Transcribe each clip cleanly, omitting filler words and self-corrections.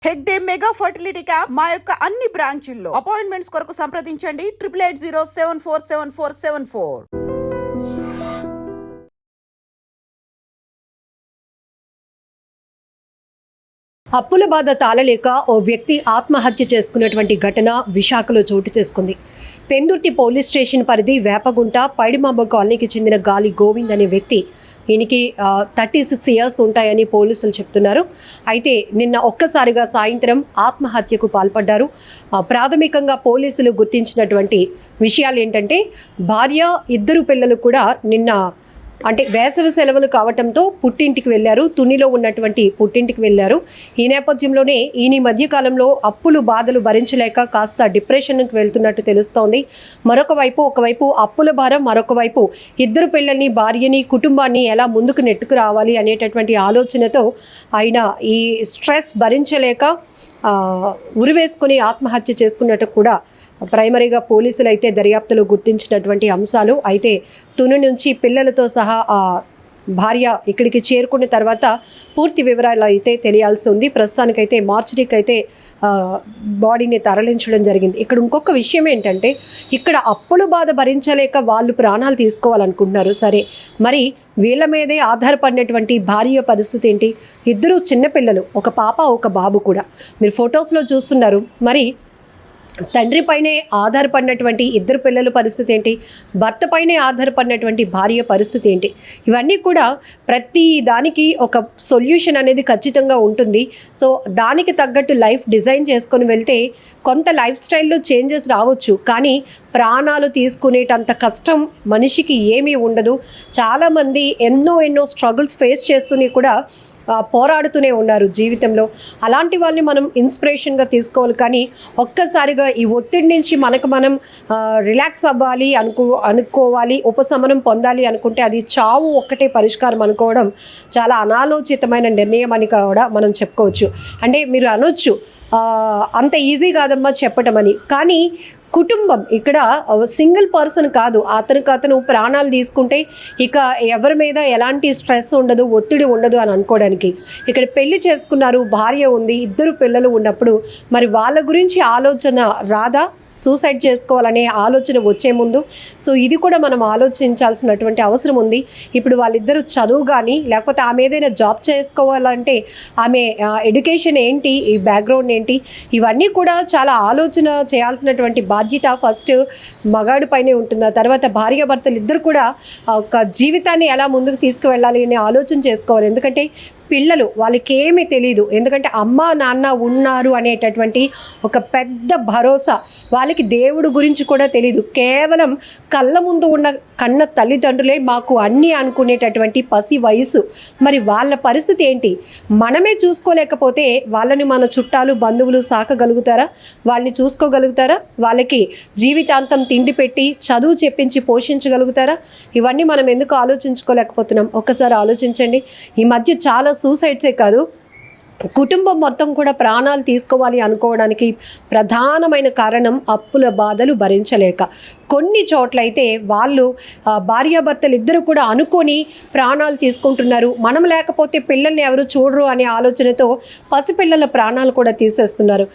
Hegde mega fertility camp మా యొక్క అన్ని బ్రాంచుల్లో అపాయింట్మెంట్స్ కొరకు సంప్రదించండి 8880747474. అప్పుల బాధ తాళలేక ఓ వ్యక్తి ఆత్మహత్య చేసుకున్నటువంటి ఘటన విశాఖలో చోటు చేసుకుంది. పెందుర్తి పోలీస్ స్టేషన్ పరిధి వేపగుంట పైడిమాంబ కాలనీకి చెందిన గాలి గోవింద్ అనే వ్యక్తి, ఈయనకి 36 ఇయర్స్ ఉంటాయని పోలీసులు చెప్తున్నారు. అయితే నిన్న ఒక్కసారిగా సాయంత్రం ఆత్మహత్యకు పాల్పడ్డారు. ప్రాథమికంగా పోలీసులు గుర్తించినటువంటి విషయాలు ఏంటంటే, భార్య, 2 పిల్లలు కూడా నిన్న అంటే వేసవి సెలవులు కావటంతో పుట్టింటికి వెళ్ళారు. తునిలో ఉన్నటువంటి పుట్టింటికి వెళ్ళారు. ఈ నేపథ్యంలోనే ఈయన మధ్యకాలంలో అప్పులు బాధలు భరించలేక కాస్త డిప్రెషన్కి వెళ్తున్నట్టు తెలుస్తోంది. ఒకవైపు అప్పుల భారం, మరొక వైపు 2 పిల్లల్ని, భార్యని, కుటుంబాన్ని ఎలా ముందుకు నెట్టుకు రావాలి అనేటటువంటి ఆలోచనతో ఆయన ఈ స్ట్రెస్ భరించలేక ఉరివేసుకుని ఆత్మహత్య చేసుకున్నట్టు కూడా ప్రైమరీగా పోలీసులు అయితే దర్యాప్తులో గుర్తించినటువంటి అంశాలు. అయితే తుని నుంచి పిల్లలతో సహా భార్య ఇక్కడికి చేరుకున్న తర్వాత పూర్తి వివరాలు అయితే తెలియాల్సి ఉంది. ప్రస్తుతానికైతే మార్చిరీకి అయితే బాడీని తరలించడం జరిగింది. ఇక్కడ ఇంకొక విషయం ఏంటంటే, ఇక్కడ అప్పుల బాధ భరించలేక వాళ్ళు ప్రాణాలు తీసుకోవాలనుకుంటున్నారు. సరే, మరి వీళ్ళ మీదే ఆధారపడినటువంటి భార్య పరిస్థితి ఏంటి? 2 చిన్నపిల్లలు, ఒక పాప, ఒక బాబు కూడా మీరు ఫొటోస్లో చూస్తున్నారు. మరి తండ్రి పైనే ఆధారపడినటువంటి 2 పిల్లల పరిస్థితి ఏంటి? భర్త పైనే ఆధారపడినటువంటి భార్య పరిస్థితి ఏంటి? ఇవన్నీ కూడా ప్రతి దానికి ఒక సొల్యూషన్ అనేది ఖచ్చితంగా ఉంటుంది. సో దానికి తగ్గట్టు లైఫ్ డిజైన్ చేసుకొని వెళ్తే కొంత లైఫ్ స్టైల్లో చేంజెస్ రావచ్చు, కానీ ప్రాణాలు తీసుకునేటంత కష్టం మనిషికి ఏమీ ఉండదు. చాలామంది ఎన్నో స్ట్రగుల్స్ ఫేస్ చేస్తూనే కూడా పోరాడుతూనే ఉన్నారు జీవితంలో. అలాంటి వాళ్ళని మనం ఇన్స్పిరేషన్గా తీసుకోవాలి. కానీ ఒక్కసారిగా ఈ ఒత్తిడి నుంచి మనం రిలాక్స్ అవ్వాలి అనుకోవాలి, ఉపశమనం పొందాలి అనుకుంటే అది చావు ఒక్కటే పరిష్కారం అనుకోవడం చాలా అనాలోచితమైన నిర్ణయం అని కూడా మనం చెప్పుకోవచ్చు. అంటే మీరు అనొచ్చు అంత ఈజీ కాదమ్మా చెప్పటం అని, కానీ కుటుంబం ఇక్కడ సింగిల్ పర్సన్ కాదు. అతను ప్రాణాలు తీసుకుంటే ఇక ఎవరి మీద ఎలాంటి స్ట్రెస్ ఉండదు, ఒత్తిడి ఉండదు అని అనుకోవడానికి. ఇక్కడ పెళ్లి చేసుకున్నారు, భార్య ఉంది, 2 పిల్లలు ఉన్నప్పుడు మరి వాళ్ళ గురించి ఆలోచన రాదా? సూసైడ్ చేసుకోవాలనే ఆలోచన వచ్చే ముందు. సో ఇది కూడా మనం ఆలోచించాల్సినటువంటి అవసరం ఉంది. ఇప్పుడు వాళ్ళిద్దరూ చదువు కానీ, లేకపోతే ఆమె ఏదైనా జాబ్ చేసుకోవాలంటే ఆమె ఎడ్యుకేషన్ ఏంటి, ఈ బ్యాక్గ్రౌండ్ ఏంటి, ఇవన్నీ కూడా చాలా ఆలోచన చేయాల్సినటువంటి బాధ్యత ఫస్ట్ మగాడి పైనే ఉంటుంది. ఆ తర్వాత భార్యాభర్తలు ఇద్దరు కూడా ఒక జీవితాన్ని ఎలా ముందుకు తీసుకువెళ్ళాలి అనే ఆలోచన చేసుకోవాలి. ఎందుకంటే పిల్లలు వాళ్ళకి ఏమీ తెలియదు, ఎందుకంటే అమ్మ నాన్న ఉన్నారు అనేటటువంటి ఒక పెద్ద భరోసా. వాళ్ళకి దేవుడు గురించి కూడా తెలీదు. కేవలం కళ్ళ ముందు ఉన్న కన్న తల్లిదండ్రులే మాకు అన్నీ అనుకునేటటువంటి పసి వయసు. మరి వాళ్ళ పరిస్థితి ఏంటి? మనమే చూసుకోలేకపోతే వాళ్ళని మన చుట్టాలు, బంధువులు సాకగలుగుతారా? వాళ్ళని చూసుకోగలుగుతారా? వాళ్ళకి జీవితాంతం తిండి పెట్టి చదువు చెప్పించి పోషించగలుగుతారా? ఇవన్నీ మనం ఎందుకు ఆలోచించుకోలేకపోతున్నాం? ఒక్కసారి ఆలోచించండి. ఈ మధ్య చాలా సూసైడ్సే కాదు, కుటుంబం మొత్తం కూడా ప్రాణాలు తీసుకోవాలి అనుకోవడానికి ప్రధానమైన కారణం అప్పుల బాధలు భరించలేక. కొన్ని చోట్లయితే వాళ్ళు భార్యాభర్తలు ఇద్దరు కూడా అనుకొని ప్రాణాలు తీసుకుంటున్నారు. మనం లేకపోతే పిల్లల్ని ఎవరు చూడరు అనే ఆలోచనతో పసిపిల్లల ప్రాణాలు కూడా తీసేస్తున్నారు.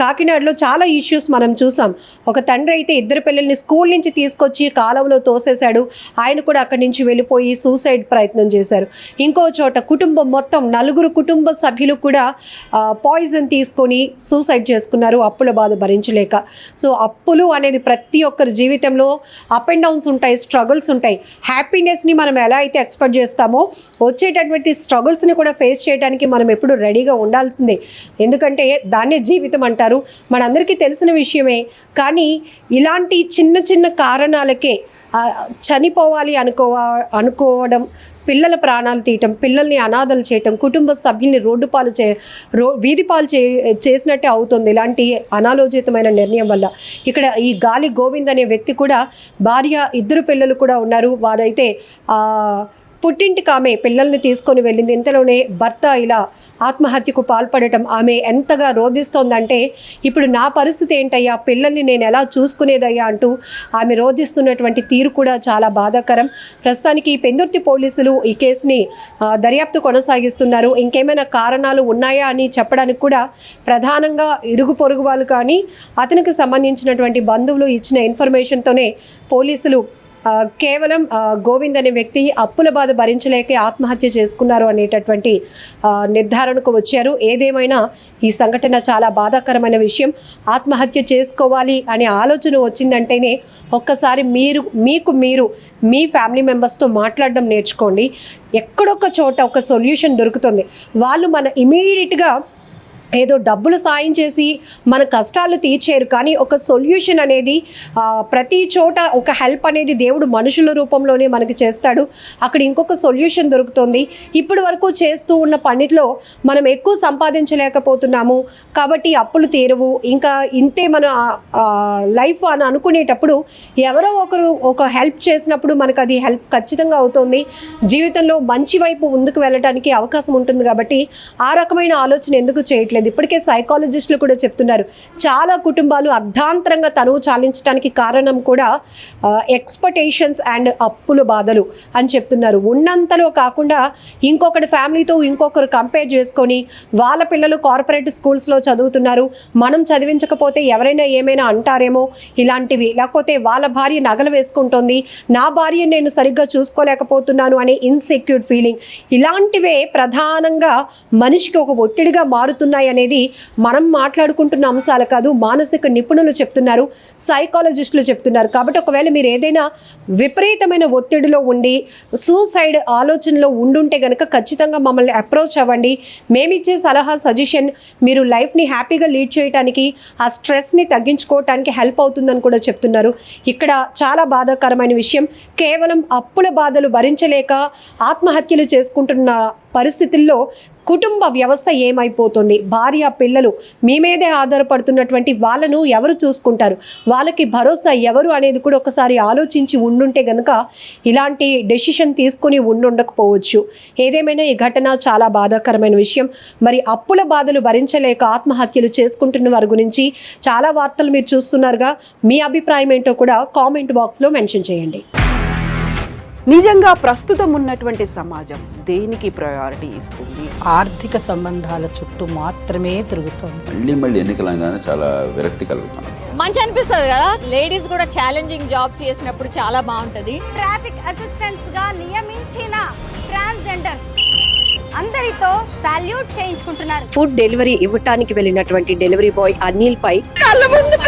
కాకినాడలో చాలా ఇష్యూస్ మనం చూసాం. ఒక తండ్రి అయితే 2 పిల్లల్ని స్కూల్ నుంచి తీసుకొచ్చి కాలువలో తోసేశాడు. ఆయన కూడా అక్కడి నుంచి వెళ్ళిపోయి సూసైడ్ ప్రయత్నం చేశారు. ఇంకో చోట కుటుంబం మొత్తం 4 కుటుంబ సభ్యులు కూడా పాయిజన్ తీసుకొని సూసైడ్ చేసుకున్నారు అప్పుల బాధ భరించలేక. సో అప్పులు అనేది ప్రతి ఒక్కరి జీవితంలో అప్ అండ్ డౌన్స్ ఉంటాయి, స్ట్రగుల్స్ ఉంటాయి. హ్యాపీనెస్ని మనం ఎలా అయితే ఎక్స్పెక్ట్ చేస్తామో వచ్చేటటువంటి స్ట్రగుల్స్ని కూడా ఫేస్ చేయడానికి మనం ఎప్పుడు రెడీగా ఉండాల్సిందే. ఎందుకంటే దాన్నే జీవితం అంటారు, మనందరికీ తెలిసిన విషయమే. కానీ ఇలాంటి చిన్న చిన్న కారణాలకే చనిపోవాలి అనుకోవడం, పిల్లల ప్రాణాలు తీయటం, పిల్లల్ని అనాథలు చేయటం, కుటుంబ సభ్యుల్ని వీధి పాలు చేసినట్టే అవుతుంది ఇలాంటి అనాలోచితమైన నిర్ణయం వల్ల. ఇక్కడ ఈ గాలి గోవింద్ అనే వ్యక్తి కూడా భార్య, 2 పిల్లలు కూడా ఉన్నారు. వారైతే పుట్టింటికి ఆమె పిల్లల్ని తీసుకొని వెళ్ళింది. ఇంతలోనే భర్త ఇలా ఆత్మహత్యకు పాల్పడటం ఆమె ఎంతగా రోధిస్తోందంటే, ఇప్పుడు నా పరిస్థితి ఏంటయ్యా, పిల్లల్ని నేను ఎలా చూసుకునేదయ్యా అంటూ ఆమె రోధిస్తున్నటువంటి తీరు కూడా చాలా బాధాకరం. ప్రస్తుతానికి పెందుర్తి పోలీసులు ఈ కేసుని దర్యాప్తు కొనసాగిస్తున్నారు. ఇంకేమైనా కారణాలు ఉన్నాయా అని చెప్పడానికి కూడా ప్రధానంగా ఇరుగు పొరుగు వాళ్ళు కానీ అతనికి సంబంధించినటువంటి బంధువులు ఇచ్చిన ఇన్ఫర్మేషన్తోనే పోలీసులు కేవలం గోవింద్ అనే వ్యక్తి అప్పుల బాధ భరించలేక ఆత్మహత్య చేసుకున్నారు అనేటటువంటి నిర్ధారణకు వచ్చారు. ఏదేమైనా ఈ సంఘటన చాలా బాధాకరమైన విషయం. ఆత్మహత్య చేసుకోవాలి అనే ఆలోచన వచ్చిందంటేనే ఒక్కసారి మీరు మీ ఫ్యామిలీ మెంబర్స్తో మాట్లాడడం నేర్చుకోండి. ఎక్కడొక్క చోట ఒక సొల్యూషన్ దొరుకుతుంది. వాళ్ళు మన ఇమీడియట్గా ఏదో డబ్బులు సాయం చేసి మన కష్టాలు తీర్చేరు, కానీ ఒక సొల్యూషన్ అనేది ప్రతి చోట ఒక హెల్ప్ అనేది దేవుడు మనుషుల రూపంలోనే మనకి చేస్తాడు. అక్కడ ఇంకొక సొల్యూషన్ దొరుకుతుంది. ఇప్పటి వరకు చేస్తూ ఉన్న పనిలో మనం ఎక్కువ సంపాదించలేకపోతున్నాము కాబట్టి అప్పులు తీరవు, ఇంకా ఇంతే మన లైఫ్ అని అనుకునేటప్పుడు ఎవరో ఒకరు ఒక హెల్ప్ చేసినప్పుడు మనకు అది హెల్ప్ ఖచ్చితంగా అవుతుంది. జీవితంలో మంచి వైపు ముందుకు వెళ్ళడానికి అవకాశం ఉంటుంది. కాబట్టి ఆ రకమైన ఆలోచన ఎందుకు చేయట్లేదు? ఇప్పటికే సైకాలజిస్టులు కూడా చెప్తున్నారు, చాలా కుటుంబాలు అర్ధాంతరంగా తనువు చాలించడానికి కారణం కూడా ఎక్స్పెక్టేషన్స్ అండ్ అప్పుల బాధలు అని చెప్తున్నారు. ఉన్నంతలో కాకుండా ఇంకొకటి ఫ్యామిలీతో ఇంకొకరు కంపేర్ చేసుకొని వాళ్ళ పిల్లలు కార్పొరేట్ స్కూల్స్లో చదువుతున్నారు, మనం చదివించకపోతే ఎవరైనా ఏమైనా అంటారేమో ఇలాంటివి, లేకపోతే వాళ్ళ భార్య నగలు వేసుకుంటుంది, నా భార్య నేను సరిగ్గా చూసుకోలేకపోతున్నాను అనే ఇన్సెక్యూర్ ఫీలింగ్, ఇలాంటివే ప్రధానంగా మనిషికి ఒక ఒత్తిడిగా మారుతున్నాయి అనేది మనం మాట్లాడుకుంటున్న అంశాలు కాదు, మానసిక నిపుణులు చెప్తున్నారు, సైకాలజిస్టులు చెప్తున్నారు. కాబట్టి ఒకవేళ మీరు ఏదైనా విపరీతమైన ఒత్తిడిలో ఉండి సూసైడ్ ఆలోచనలో ఉండుంటే కనుక ఖచ్చితంగా మమ్మల్ని అప్రోచ్ అవ్వండి. మేమిచ్చే సలహా సజెషన్ మీరు లైఫ్ని హ్యాపీగా లీడ్ చేయడానికి, ఆ స్ట్రెస్ని తగ్గించుకోవటానికి హెల్ప్ అవుతుందని కూడా చెప్తున్నారు. ఇక్కడ చాలా బాధాకరమైన విషయం, కేవలం అప్పుల బాధలు భరించలేక ఆత్మహత్యలు చేసుకుంటున్న పరిస్థితుల్లో కుటుంబ వ్యవస్థ ఏమైపోతుంది? భార్య పిల్లలు మీ మీదే ఆధారపడుతున్నటువంటి వాళ్ళను ఎవరు చూసుకుంటారు? వాళ్ళకి భరోసా ఎవరు అనేది కూడా ఒకసారి ఆలోచించి ఉండుంటే కనుక ఇలాంటి డెసిషన్ తీసుకుని ఉండకపోవచ్చు. ఏదేమైనా ఈ ఘటన చాలా బాధాకరమైన విషయం. మరి అప్పుల బాధలు భరించలేక ఆత్మహత్యలు చేసుకుంటున్న వారి గురించి చాలా వార్తలు మీరు చూస్తున్నారుగా, మీ అభిప్రాయం ఏంటో కూడా కామెంట్ బాక్స్లో మెన్షన్ చేయండి. నిజంగా ప్రస్తుతం ఉన్నటువంటి సమాజం దేనికి ప్రయారిటీ ఇస్తుంది? ఆర్థిక సంబంధాల చుట్టూ మాత్రమే తిరుగుతోంది. మళ్ళీ ఎన్నికలంగానే చాలా విరక్తి కలుగుతున్నాం. మంచి అనిపిస్తుంది కదా, లేడీస్ కూడా ఛాలెంజింగ్ జాబ్స్ చేసినప్పుడు చాలా బాగుంటది. ట్రాఫిక్ అసిస్టెంట్స్ గా నియమించిన ట్రాన్స్జెండర్స్ అందరితో సాల్యూట్ చేయించుకుంటున్నారు. ఫుడ్ డెలివరీ ఇవ్వటానికి వెళ్ళినటువంటి డెలివరీ బాయ్ అనిల్ పై కళ్ళ ముందు